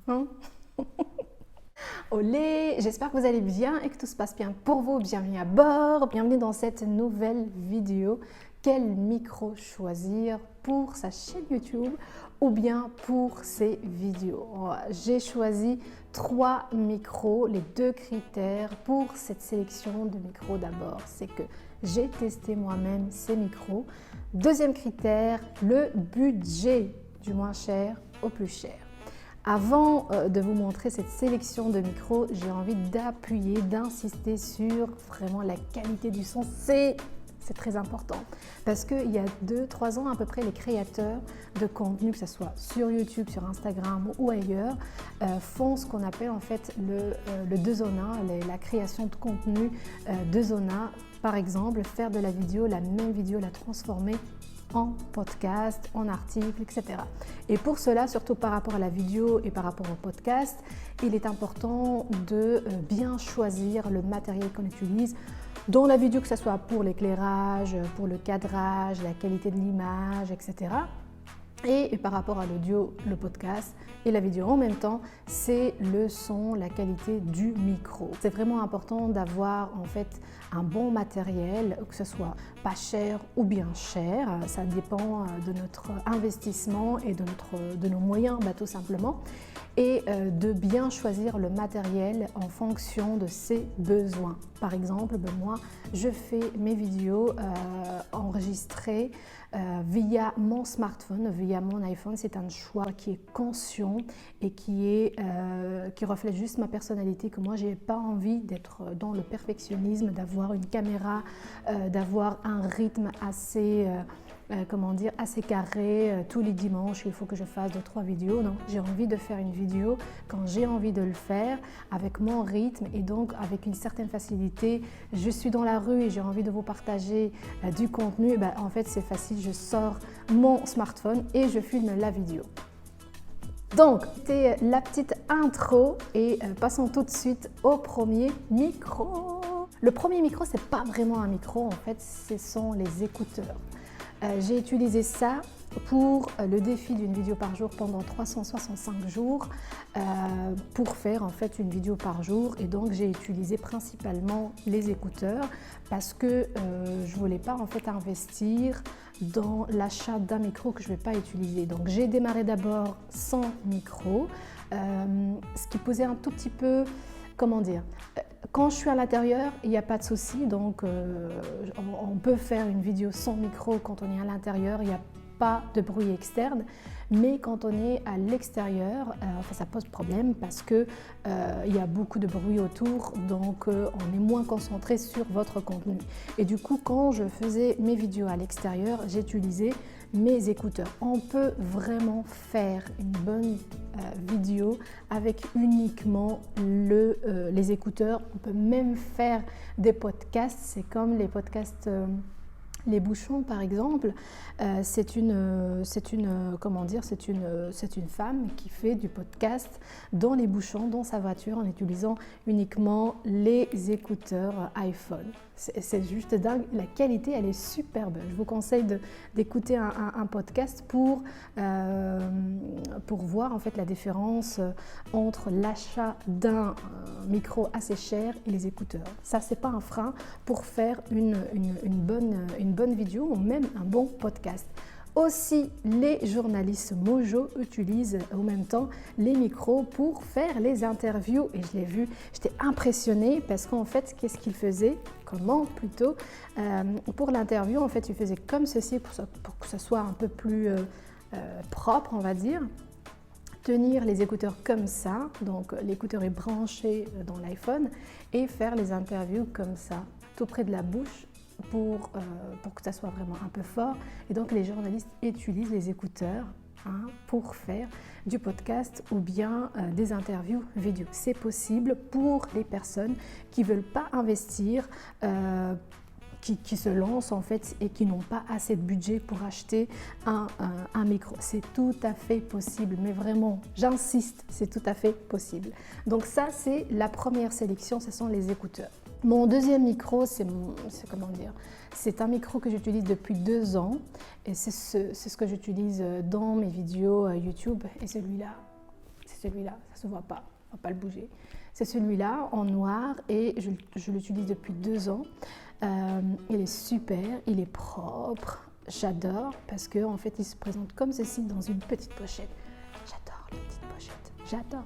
Hein? Olé, j'espère que vous allez bien et que tout se passe bien pour vous. Bienvenue à bord, bienvenue dans cette nouvelle vidéo. Quel micro choisir pour sa chaîne YouTube ou bien pour ses vidéos? J'ai choisi 3 micros, les 2 critères pour cette sélection de micros. D'abord, c'est que j'ai testé moi-même ces micros. Deuxième critère, le budget du moins cher au plus cher. Avant de vous montrer cette sélection de micros, j'ai envie d'appuyer, d'insister sur vraiment la qualité du son. C'est très important parce qu'il y a 2-3 ans à peu près, les créateurs de contenu, que ce soit sur YouTube, sur Instagram ou ailleurs, font ce qu'on appelle en fait le 2-zona, la création de contenu 2-zona. Par exemple, faire de la vidéo, la même vidéo, la transformer en podcast, en article, etc. Et pour cela, surtout par rapport à la vidéo et par rapport au podcast, il est important de bien choisir le matériel qu'on utilise dans la vidéo, que ce soit pour l'éclairage, pour le cadrage, la qualité de l'image, etc. Et par rapport à l'audio, le podcast et la vidéo en même temps, c'est le son, la qualité du micro. C'est vraiment important d'avoir en fait un bon matériel, que ce soit pas cher ou bien cher. Ça dépend de notre investissement et de nos moyens, tout simplement. Et de bien choisir le matériel en fonction de ses besoins. Par exemple, moi, je fais mes vidéos enregistrées via mon smartphone, via mon iPhone. C'est un choix qui est conscient et qui reflète juste ma personnalité, que moi, je n'ai pas envie d'être dans le perfectionnisme, d'avoir une caméra, d'avoir un rythme assez carré. Tous les dimanches, il faut que je fasse 2-3 vidéos. Non, j'ai envie de faire une vidéo quand j'ai envie de le faire, avec mon rythme et donc avec une certaine facilité. Je suis dans la rue et j'ai envie de vous partager du contenu. En fait, c'est facile, je sors mon smartphone et je filme la vidéo. Donc, c'était la petite intro et passons tout de suite au premier micro. Le premier micro, c'est pas vraiment un micro, en fait, ce sont les écouteurs. J'ai utilisé ça pour le défi d'une vidéo par jour pendant 365 jours pour faire en fait une vidéo par jour, et donc j'ai utilisé principalement les écouteurs parce que je voulais pas en fait investir dans l'achat d'un micro que je vais pas utiliser. Donc j'ai démarré d'abord sans micro, ce qui posait un tout petit peu, comment dire, quand je suis à l'intérieur, il n'y a pas de souci, donc on peut faire une vidéo sans micro quand on est à l'intérieur, il n'y a pas de bruit externe. Mais quand on est à l'extérieur, ça pose problème parce qu'il y a beaucoup de bruit autour, donc on est moins concentré sur votre contenu. Et du coup, quand je faisais mes vidéos à l'extérieur, j'utilisais mes écouteurs. On peut vraiment faire une bonne vidéo avec uniquement les écouteurs. On peut même faire des podcasts, c'est comme les podcasts... Les bouchons, par exemple, c'est une femme qui fait du podcast dans les bouchons, dans sa voiture, en utilisant uniquement les écouteurs iPhone. C'est juste dingue. La qualité, elle est superbe. Je vous conseille d'écouter un podcast pour voir en fait la différence entre l'achat d'un micro assez cher et les écouteurs. Ça, c'est pas un frein pour faire une bonne vidéo ou même un bon podcast. Aussi, les journalistes Mojo utilisent en même temps les micros pour faire les interviews. Et je l'ai vu, j'étais impressionnée parce qu'en fait, qu'est-ce qu'ils faisaient? Pour l'interview, en fait, ils faisaient comme ceci pour que ça soit un peu plus propre, on va dire. Tenir les écouteurs comme ça, donc l'écouteur est branché dans l'iPhone, et faire les interviews comme ça, tout près de la bouche, pour que ça soit vraiment un peu fort. Et donc les journalistes utilisent les écouteurs pour faire du podcast ou bien des interviews vidéo. C'est possible pour les personnes qui ne veulent pas investir, qui se lancent en fait et qui n'ont pas assez de budget pour acheter un micro. C'est tout à fait possible, mais vraiment, j'insiste, c'est tout à fait possible. Donc ça, c'est la première sélection, ce sont les écouteurs. Mon deuxième micro, c'est un micro que j'utilise depuis 2 ans et c'est ce que j'utilise dans mes vidéos YouTube, et celui-là. C'est celui-là, ça se voit pas, on va pas le bouger. C'est celui-là en noir et je l'utilise depuis 2 ans. Il est super, il est propre, j'adore parce que en fait il se présente comme ceci dans une petite pochette. J'adore les petites pochettes, j'adore.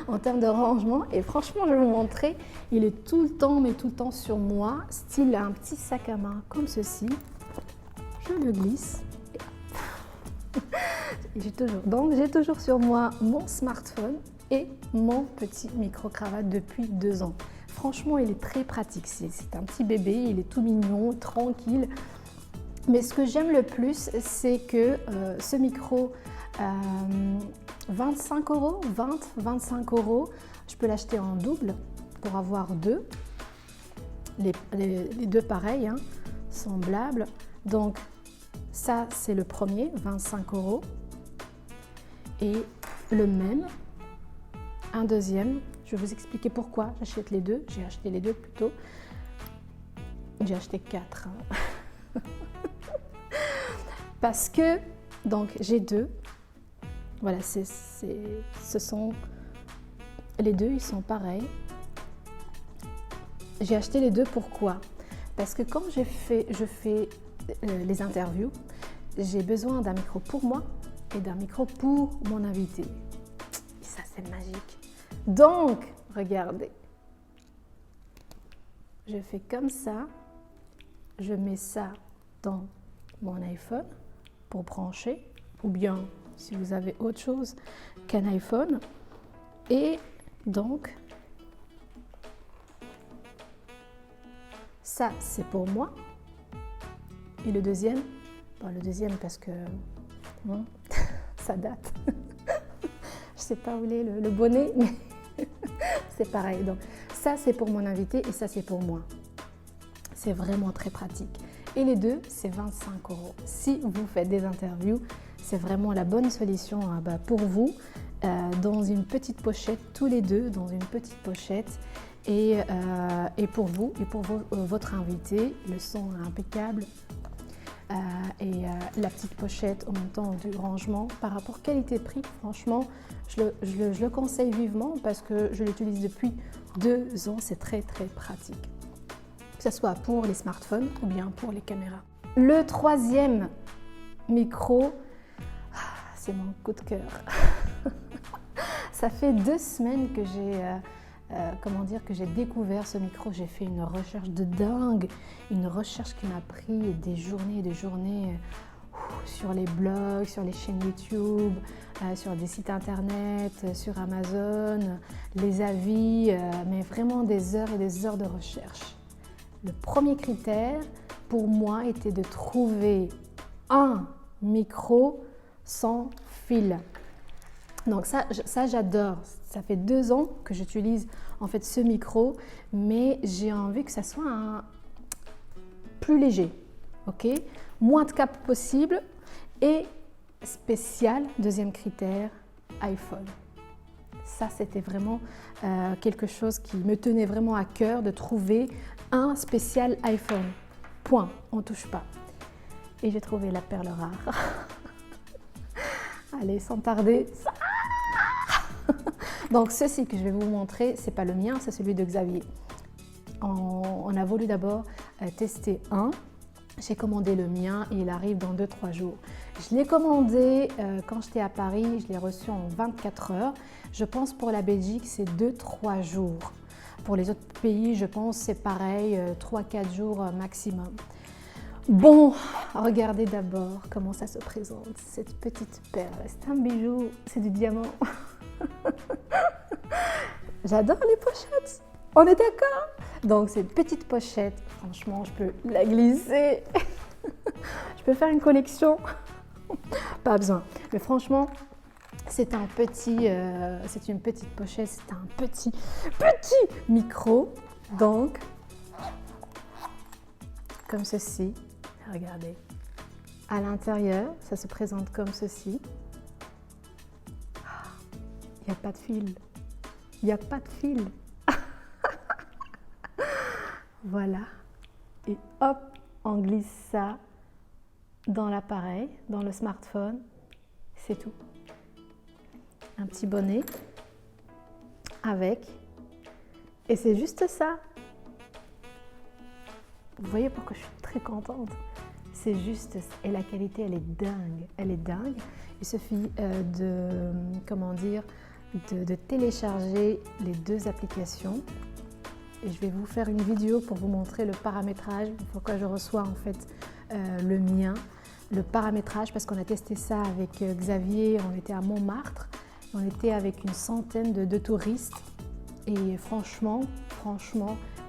En termes de rangement, et franchement je vais vous montrer, il est tout le temps, mais tout le temps sur moi, style un petit sac à main comme ceci. Je le glisse. J'ai toujours sur moi mon smartphone et mon petit micro-cravate depuis 2 ans. Franchement, il est très pratique. C'est un petit bébé, il est tout mignon, tranquille. Mais ce que j'aime le plus, c'est que ce micro, 25 €, 20-25 €, je peux l'acheter en double pour avoir 2. Les 2 pareils, hein, semblables. Donc, ça, c'est le premier, 25 €. Et le même, un deuxième. Je vais vous expliquer pourquoi j'achète les 2. J'ai acheté les 2 plutôt. J'ai acheté 4. Hein. Parce que, donc, j'ai 2. Voilà, ce sont les 2, ils sont pareils. J'ai acheté les 2, pourquoi? Parce que quand je fais les interviews, j'ai besoin d'un micro pour moi et d'un micro pour mon invité. Et ça, c'est magique. Donc, regardez. Je fais comme ça. Je mets ça dans mon iPhone pour brancher. Ou bien, si vous avez autre chose qu'un iPhone. Et donc, ça, c'est pour moi. Et le deuxième, le deuxième parce que bon, ça date. Je sais pas où il est le bonnet, mais c'est pareil. Donc ça, c'est pour mon invité et ça, c'est pour moi. C'est vraiment très pratique. Et les 2, c'est 25 €. Si vous faites des interviews, c'est vraiment la bonne solution pour vous. Dans une petite pochette, tous les 2 dans une petite pochette. Et pour vous et pour votre invité, le son est impeccable. La petite pochette en même temps du rangement par rapport qualité-prix, franchement je le conseille vivement parce que je l'utilise depuis 2 ans, c'est très très pratique, que ce soit pour les smartphones ou bien pour les caméras. Le troisième micro, c'est mon coup de cœur. Ça fait 2 semaines que j'ai découvert ce micro. J'ai fait une recherche de dingue, une recherche qui m'a pris des journées et des journées sur les blogs, sur les chaînes YouTube, sur des sites internet, sur Amazon, les avis, mais vraiment des heures et des heures de recherche. Le premier critère pour moi était de trouver un micro sans fil. Donc ça j'adore. Ça fait 2 ans que j'utilise en fait ce micro, mais j'ai envie que ça soit plus léger, ok? Moins de câbles possible et spécial, deuxième critère, iPhone. Ça, c'était vraiment quelque chose qui me tenait vraiment à cœur de trouver un spécial iPhone. Point, on ne touche pas. Et j'ai trouvé la perle rare. Allez, sans tarder. Donc ceci que je vais vous montrer, c'est pas le mien, c'est celui de Xavier. On a voulu d'abord tester un. J'ai commandé le mien et il arrive dans 2-3 jours. Je l'ai commandé quand j'étais à Paris, je l'ai reçu en 24 heures. Je pense pour la Belgique, c'est 2-3 jours. Pour les autres pays, je pense c'est pareil, 3-4 jours maximum. Bon, regardez d'abord comment ça se présente, cette petite perle. C'est un bijou, c'est du diamant. J'adore les pochettes, on est d'accord? Donc cette petite pochette, franchement, je peux la glisser. Je peux faire une collection. Pas besoin. Mais franchement, c'est une petite pochette, c'est un petit micro. Donc, comme ceci. Regardez. À l'intérieur, ça se présente comme ceci. Il n'y a pas de fil. Il n'y a pas de fil. Voilà. Et hop, on glisse ça dans l'appareil, dans le smartphone. C'est tout. un petit bonnet avec. Et c'est juste ça. Vous voyez pourquoi je suis très contente. C'est juste, et la qualité, elle est dingue. Elle est dingue. Il suffit de télécharger les deux applications. Et je vais vous faire une vidéo pour vous montrer le paramétrage. Pourquoi je reçois en fait le mien. Le paramétrage, parce qu'on a testé ça avec Xavier. On était à Montmartre. On était avec une centaine de touristes. Et franchement,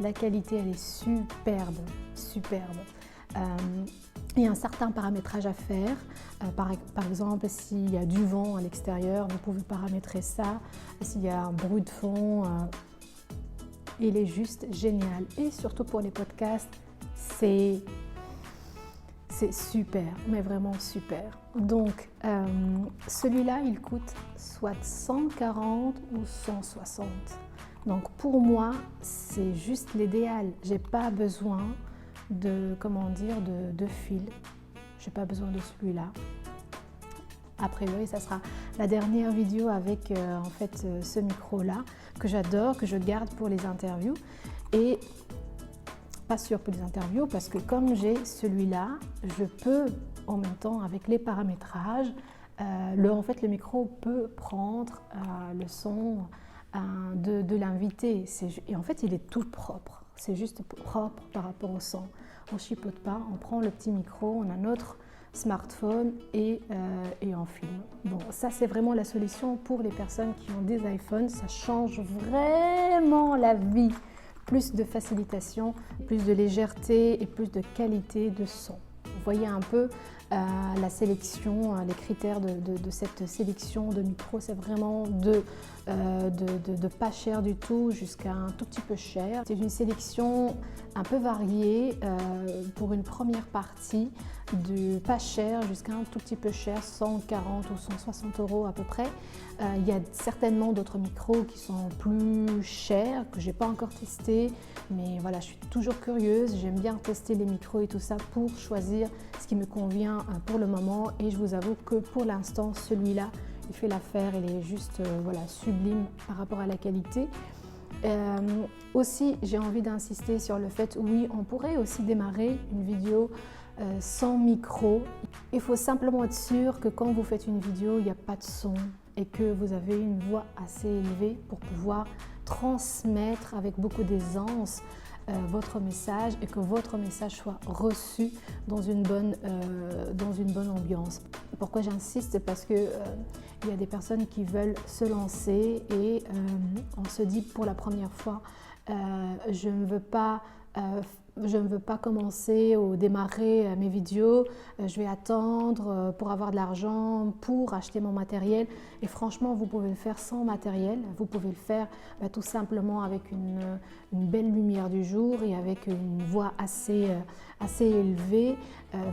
la qualité, elle est superbe. Il y a un certain paramétrage à faire. Par exemple, s'il y a du vent à l'extérieur, vous pouvez paramétrer ça. S'il y a un bruit de fond, il est juste génial. Et surtout pour les podcasts, c'est super, mais vraiment super. Donc, celui-là, il coûte soit 140 ou 160. Donc, pour moi, c'est juste l'idéal. J'ai pas besoin de fil. J'ai pas besoin de celui-là. A priori, ça sera la dernière vidéo avec ce micro-là que j'adore, que je garde pour les interviews. Et pas sûr pour les interviews parce que comme j'ai celui-là, je peux en même temps avec les paramétrages, le micro peut prendre le son de l'invité. Et en fait, il est tout propre. C'est juste propre par rapport au son. On ne chipote pas, on prend le petit micro, on a notre smartphone et on filme. Bon, ça c'est vraiment la solution pour les personnes qui ont des iPhones. Ça change vraiment la vie. Plus de facilitation, plus de légèreté et plus de qualité de son. Vous voyez un peu la sélection, les critères de cette sélection de micro, c'est vraiment de pas cher du tout jusqu'à un tout petit peu cher. C'est une sélection un peu variée pour une première partie, du pas cher jusqu'à un tout petit peu cher, 140 ou 160 € à peu près. Il y a certainement d'autres micros qui sont plus chers, que je n'ai pas encore testé, mais voilà, je suis toujours curieuse, j'aime bien tester les micros et tout ça pour choisir ce qui me convient pour le moment. Et je vous avoue que pour l'instant, celui-là, il fait l'affaire, il est juste sublime par rapport à la qualité. Aussi, j'ai envie d'insister sur le fait, oui, on pourrait aussi démarrer une vidéo sans micro. Il faut simplement être sûr que quand vous faites une vidéo, il n'y a pas de son et que vous avez une voix assez élevée pour pouvoir transmettre avec beaucoup d'aisance votre message et que votre message soit reçu dans une bonne ambiance. Pourquoi j'insiste? Parce que il y a des personnes qui veulent se lancer et on se dit pour la première fois je ne veux pas commencer ou démarrer mes vidéos, je vais attendre pour avoir de l'argent, pour acheter mon matériel. Et franchement, vous pouvez le faire sans matériel, vous pouvez le faire tout simplement avec une belle lumière du jour et avec une voix assez élevée.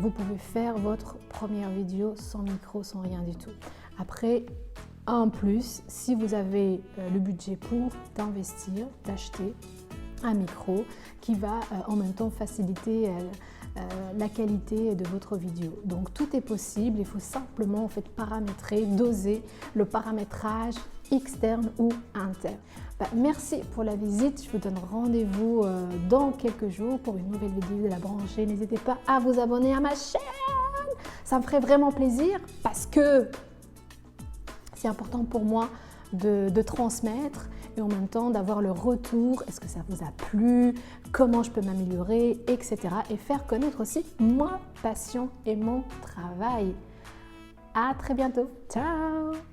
Vous pouvez faire votre première vidéo sans micro, sans rien du tout. Après, en plus, si vous avez le budget pour d'investir, d'acheter un micro qui va en même temps faciliter la qualité de votre vidéo. Donc tout est possible, il faut simplement paramétrer, doser le paramétrage externe ou interne. Merci pour la visite, je vous donne rendez-vous dans quelques jours pour une nouvelle vidéo de La Branchée. N'hésitez pas à vous abonner à ma chaîne, ça me ferait vraiment plaisir parce que c'est important pour moi de transmettre et en même temps d'avoir le retour, est-ce que ça vous a plu, comment je peux m'améliorer, etc. Et faire connaître aussi ma passion et mon travail. À très bientôt, ciao!